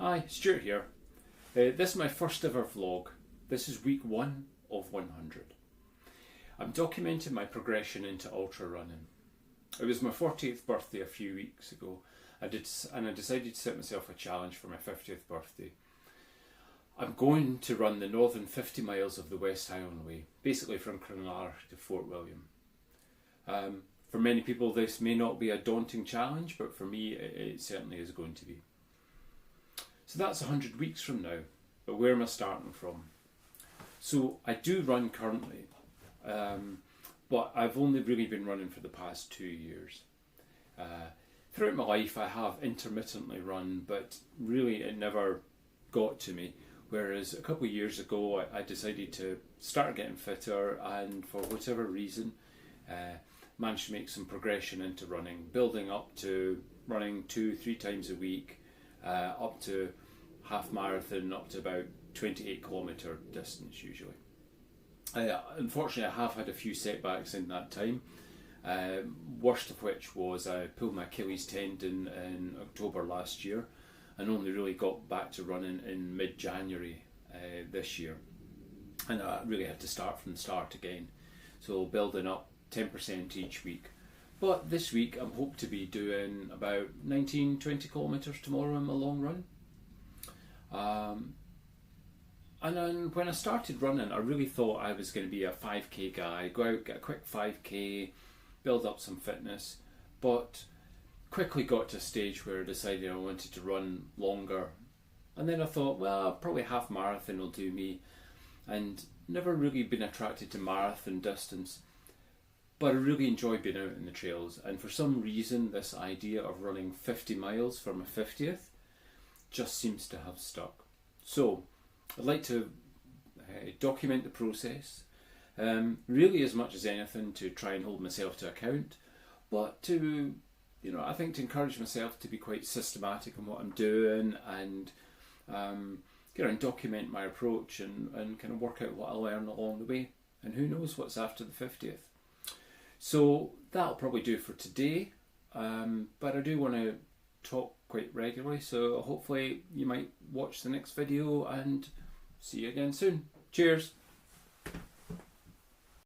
Hi, Stuart here. This is my first ever vlog. This is week 1 of 100. I'm documenting my progression into ultra running. It was my 40th birthday a few weeks ago. I decided to set myself a challenge for my 50th birthday. I'm going to run the northern 50 miles of the West Highland Way, basically from Cranlar to Fort William. For many people this may not be a daunting challenge, but for me it certainly is going to be. So that's 100 weeks from now, but where am I starting from? So I do run currently, but I've only really been running for the past 2 years. Throughout my life I have intermittently run, but really it never got to me. Whereas a couple of years ago I decided to start getting fitter, and for whatever reason managed to make some progression into running, building up to running 2-3 times a week, up to half marathon, up to about 28 kilometre distance usually. Unfortunately I have had a few setbacks in that time, worst of which was I pulled my Achilles tendon in October last year and only really got back to running in mid-January this year, and I really had to start from the start again, so building up 10% each week. But this week I'm hoping to be doing about 19-20 kilometres tomorrow in my long run. And then when I started running I really thought I was going to be a 5k guy, go out, get a quick 5k, build up some fitness, but quickly got to a stage where I decided I wanted to run longer. And then I thought, well, probably half marathon will do me, and never really been attracted to marathon distance. But I really enjoy being out in the trails, and for some reason this idea of running 50 miles for my 50th just seems to have stuck. So I'd like to document the process, really as much as anything to try and hold myself to account, but to, I think to encourage myself to be quite systematic in what I'm doing, and and document my approach and kind of work out what I learn along the way, and who knows what's after the 50th. So that'll probably do for today, but I do want to talk quite regularly, so hopefully you might watch the next video, and see you again soon. Cheers!